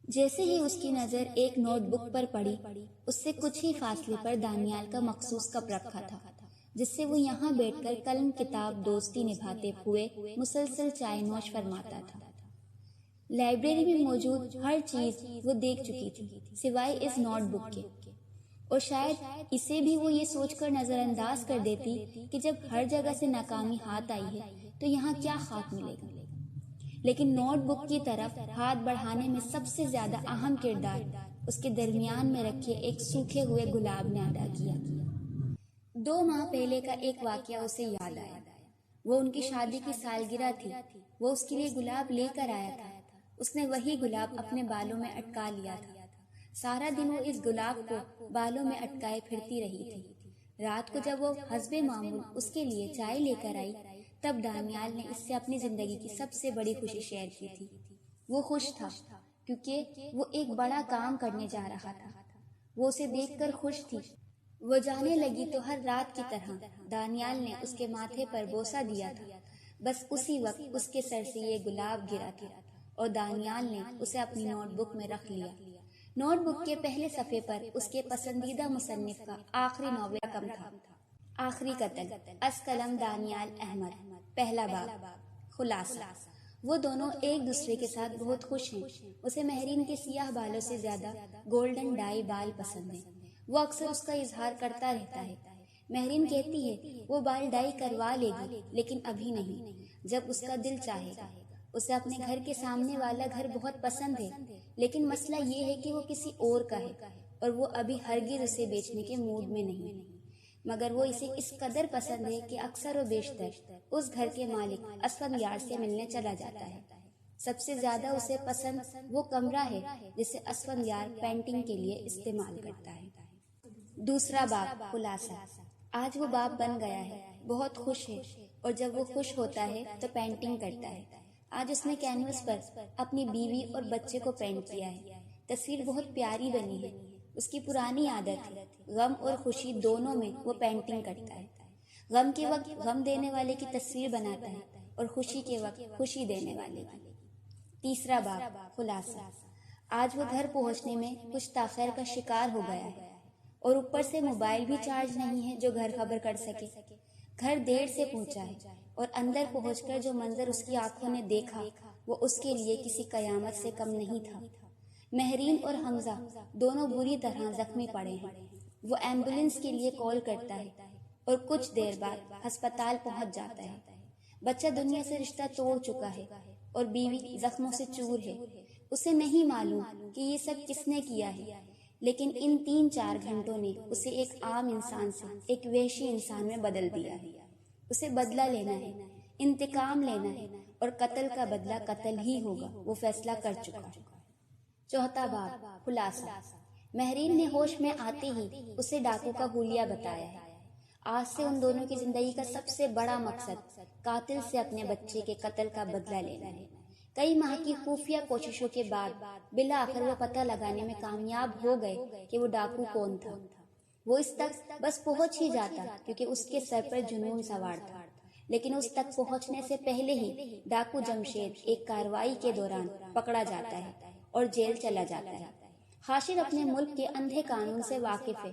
جیسے ہی اس کی نظر ایک نوٹ بک پر پڑی، اس سے کچھ ہی فاصلے پر دانیال کا مخصوص کپ رکھا تھا، جس سے وہ یہاں بیٹھ کر قلم کتاب دوستی نبھاتے ہوئے مسلسل چائے نوش فرماتا تھا۔ لائبریری میں موجود ہر چیز وہ دیکھ چکی تھی سوائے اس نوٹ بک کے، اور شاید اسے بھی وہ یہ سوچ کر نظر انداز کر دیتی کہ جب ہر جگہ سے ناکامی ہاتھ آئی ہے تو یہاں کیا خاک ملے گا۔ لیکن نوٹ بک کی طرف ہاتھ بڑھانے میں سب سے زیادہ اہم کردار اس کے درمیان میں رکھے ایک سوکھے ہوئے گلاب نے ادا کیا۔ 2 ماہ پہلے کا ایک واقعہ اسے یاد آیا۔ وہ ان کی شادی کی سالگرہ تھی، وہ اس کے لیے گلاب لے کر آیا تھا۔ اس نے وہی گلاب اپنے بالوں میں اٹکا لیا تھا۔ سارا دن وہ اس گلاب کو بالوں میں اٹکائے پھرتی رہی تھی۔ رات کو جب وہ حسب معمول اس کے لیے چائے لے کر آئی، تب دانیال نے اس سے اپنی زندگی کی سب سے بڑی خوشی شیئر کی تھی۔ وہ خوش تھا کیونکہ وہ ایک بڑا کام کرنے جا رہا تھا۔ وہ اسے دیکھ کر خوش تھی۔ وہ جانے لگی تو ہر رات کی طرح دانیال نے اس کے ماتھے پر بوسہ دیا تھا۔ بس اسی وقت اس کے سر سے یہ گلاب گرا تھا اور دانیال نے اسے اپنی نوٹ بک میں رکھ لیا۔ نوٹ بک کے پہلے صفحے پر اس کے پسندیدہ مصنف کا آخری ناول رقم تھا، آخری قتل، از قلم دانیال احمد، پہلا باب، خلاصہ۔ وہ دونوں ایک دوسرے کے ساتھ بہت خوش ہیں۔ اسے مہرین کے سیاہ بالوں سے زیادہ گولڈن ڈائی بال پسند ہیں۔ وہ اکثر اس کا اظہار کرتا رہتا ہے۔ مہرین کہتی ہے وہ بال ڈائی کروا لے گی، لیکن ابھی نہیں، جب اس کا دل چاہے گا۔ اسے اپنے گھر کے سامنے والا گھر بہت پسند ہے، لیکن مسئلہ یہ ہے کہ وہ کسی اور کا ہے اور وہ ابھی ہرگز اسے بیچنے کے موڈ میں نہیں۔ مگر وہ اسے اس قدر پسند ہے کہ اکثر و بیشتر اس گھر کے مالک اسفندیار سے ملنے چلا جاتا ہے۔ سب سے زیادہ اسے پسند وہ کمرہ ہے جسے اسفندیار پینٹنگ کے لیے استعمال کرتا ہے۔ دوسرا باب، خلاصہ۔ آج وہ باب بن گیا ہے، بہت خوش ہے، اور جب وہ خوش ہوتا ہے تو پینٹنگ کرتا ہے۔ آج اس نے کینوس پر اپنی بیوی اور بچے کو پینٹ کیا ہے۔ تصویر بہت پیاری بنی ہے۔ اس کی پرانی عادت ہے، غم اور خوشی دونوں میں وہ پینٹنگ کرتا ہے۔ غم کے وقت غم دینے والے کی تصویر بناتا ہے اور خوشی کے وقت خوشی دینے والے کی۔ تیسرا باب، خلاصہ۔ آج وہ گھر پہنچنے میں کچھ تاخیر کا شکار ہو گیا ہے، اور اوپر سے موبائل بھی چارج نہیں ہے جو گھر خبر کر سکے۔ گھر دیر سے پہنچا ہے، اور اندر پہنچ کر جو منظر اس کی آنکھوں نے دیکھا وہ اس کے لیے کسی قیامت سے کم نہیں تھا۔ مہرین اور حمزہ دونوں بری طرح زخمی پڑے ہیں۔ وہ ایمبولینس کے لیے کال کرتا ہے اور کچھ دیر بعد ہسپتال پہنچ جاتا ہے۔ بچہ دنیا سے رشتہ توڑ چکا ہے اور بیوی زخموں سے چور ہے۔ اسے نہیں معلوم کہ یہ سب کس نے کیا ہے، لیکن ان 3-4 گھنٹوں نے اسے ایک عام انسان سے ایک وحشی انسان میں بدل دیا ہے۔ اسے بدلہ لینا ہے، انتقام لینا ہے، اور قتل کا بدلہ قتل ہی ہوگا، وہ فیصلہ کر چکا ہے۔ چوتھا باب، خلاصہ۔ مہرین نے ہوش میں آتے ہی اسے ڈاکو کا حلیہ بتایا ہے۔ آج سے ان دونوں کی زندگی کا سب سے بڑا مقصد قاتل سے اپنے بچے کے قتل کا بدلہ لینا ہے۔ کئی ماہ کی خفیہ کوششوں کے بعد بالآخر وہ پتہ لگانے میں کامیاب ہو گئے کہ وہ ڈاکو کون تھا۔ وہ اس تک بس پہنچ ہی جاتا کیونکہ اس کے سر پر جنون سوار تھا، لیکن اس تک پہنچنے سے پہلے ہی ڈاکو جمشید ایک کارروائی کے دوران پکڑا جاتا ہے اور جیل چلا جاتا ہے۔ حاشر اپنے ملک کے اندھے قانون سے واقف ہے۔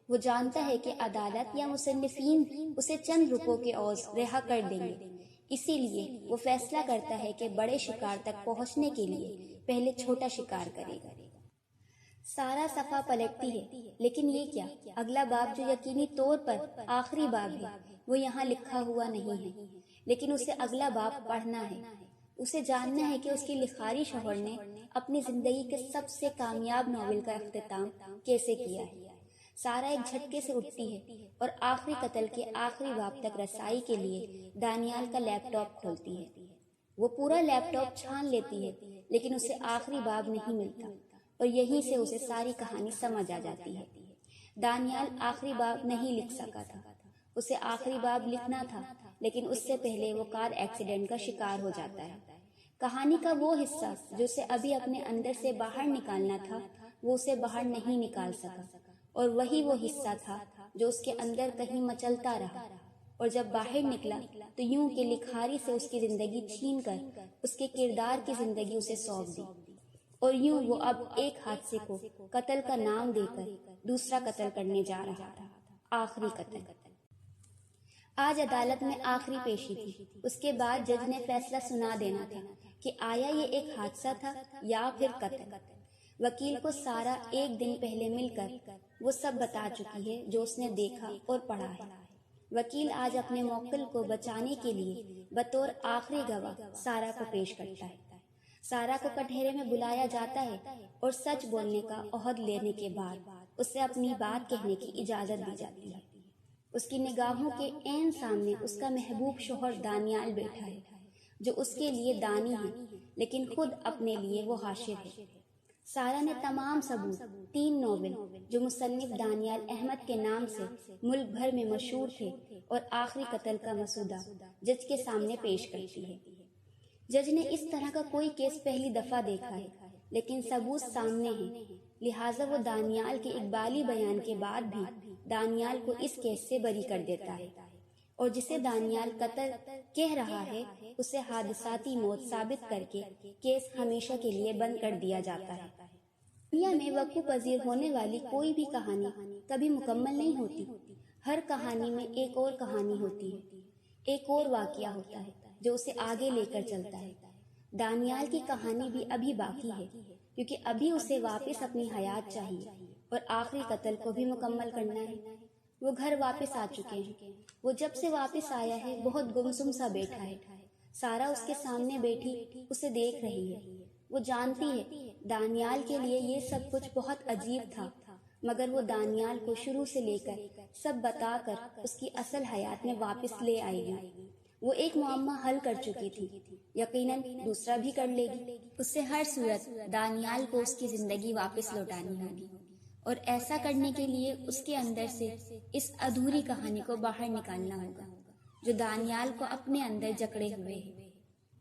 وہ جانتا ہے کہ عدالت یا مصنفین اسے چند روپوں کے عوض رہا کر دیں گے، اسی لیے وہ فیصلہ کرتا ہے کہ بڑے شکار تک پہنچنے کے لیے پہلے چھوٹا شکار کرے گا۔ سارا صفحہ پلٹتی ہے، لیکن یہ کیا، اگلا باب جو یقینی طور پر آخری باب ہے وہ یہاں لکھا ہوا نہیں ہے، لیکن اسے اگلا باب پڑھنا ہے۔ اسے جاننا ہے کہ اس کی لکھاری شوہر نے اپنی زندگی کے سب سے کامیاب ناول کا اختتام کیسے کیا ہے۔ سارا ایک جھٹکے سے اٹھتی ہے اور آخری قتل کے آخری باب تک رسائی کے لیے دانیال کا لیپ ٹاپ کھولتی ہے۔ وہ پورا لیپ ٹاپ چھان لیتی ہے، لیکن اسے آخری باب نہیں ملتا، اور یہیں سے اسے ساری کہانی سمجھ آ جاتی ہے۔ دانیال آخری باب نہیں لکھ سکا تھا۔ اسے آخری باب لکھنا تھا، لیکن اس سے پہلے وہ کار ایکسیڈنٹ کا شکار ہو جاتا ہے۔ کہانی کا وہ حصہ جو اسے ابھی اپنے اندر سے باہر نکالنا تھا وہ اسے باہر نہیں نکال سکا، اور وہی وہ حصہ تھا جو اس کے اندر کہیں مچلتا رہا، اور جب باہر نکلا تو یوں کہ لکھاری سے اس کی زندگی چھین کر اس کے کردار کی زندگی اسے سونپ دی۔ اور یوں وہ اب ایک حادثے کو قتل کا نام دے کر دوسرا قتل کرنے جا رہا تھا، آخری قتل۔ آج عدالت میں آخری پیشی تھی۔ اس کے بعد جج نے فیصلہ سنا دینا تھا کہ آیا یہ ایک حادثہ تھا یا پھر قتل۔ وکیل کو سارا ایک دن پہلے مل کر وہ سب بتا چکی ہے جو اس نے دیکھا اور پڑھا ہے۔ وکیل آج اپنے موکل کو بچانے کے لیے بطور آخری گواہ سارا کو پیش کرتا ہے۔ سارا کو کٹہرے میں بلایا جاتا ہے اور سچ بولنے کا عہد لینے کے بعد اسے اپنی بات کہنے کی اجازت دی جاتی ہے۔ اس کی نگاہوں کے عین سامنے اس کا محبوب شوہر دانیال بیٹھا ہے، جو اس کے لیے دانی ہے لیکن خود اپنے لیے وہ حاشر ہے۔ سارا نے تمام ثبوت، 3 ناول جو مصنف دانیال احمد کے نام سے ملک بھر میں مشہور تھے اور آخری قتل کا مسودہ جج کے سامنے پیش کرتی ہے۔ جج نے اس طرح کا کوئی کیس پہلی دفعہ دیکھا ہے، لیکن ثبوت سامنے ہیں، لہٰذا وہ دانیال کے اقبالی بیان کے بعد بھی دانیال کو اس کیس سے بری کر دیتا ہے، اور جسے دانیال قتل کہہ رہا ہے اسے حادثاتی موت ثابت کر کے کیس ہمیشہ کے لیے بند کر دیا جاتا ہے۔ دنیا میں وقوع پذیر ہونے والی کوئی بھی کہانی کبھی مکمل نہیں ہوتی۔ ہر کہانی میں ایک اور کہانی ہوتی ہے، ایک اور واقعہ ہوتا ہے جو اسے آگے لے کر چلتا ہے۔ دانیال کی کہانی بھی ابھی باقی ہے، کیونکہ ابھی اسے واپس اپنی حیات چاہیے اور آخری قتل کو بھی مکمل کرنا ہے۔ وہ گھر واپس آ چکے ہیں۔ وہ جب سے واپس آیا ہے بہت گمسم سا بیٹھا ہے۔ سارا اس کے سامنے بیٹھی اسے دیکھ رہی ہے۔ وہ جانتی ہے دانیال کے لیے یہ سب کچھ بہت عجیب تھا، مگر وہ دانیال کو شروع سے لے کر سب بتا کر اس کی اصل حیات میں واپس لے آئے گی۔ وہ ایک معمہ حل کر چکی تھی، یقیناً دوسرا بھی کر لے گی۔ اس سے ہر صورت دانیال کو اس کی زندگی واپس لوٹانی ہوگی، اور ایسا کرنے کے لیے اس کے اندر سے اس ادھوری کہانی کو باہر نکالنا ہوگا جو دانیال کو اپنے اندر جکڑے ہوئے ہے۔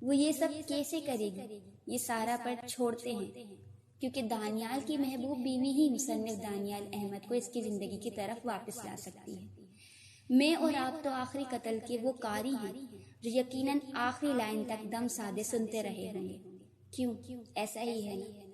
وہ یہ سب کیسے کرے گی یہ سارا پر چھوڑتے ہیں، کیونکہ دانیال کی محبوب بیوی ہی مصنف دانیال احمد کو اس کی زندگی کی طرف واپس لا سکتی ہے۔ میں اور آپ تو آخری قتل کے وہ قاری ہیں جو یقیناً آخری لائن تک دم سادے سنتے رہے ہوں گے۔ کیوں؟ ایسا ہی ہے نا؟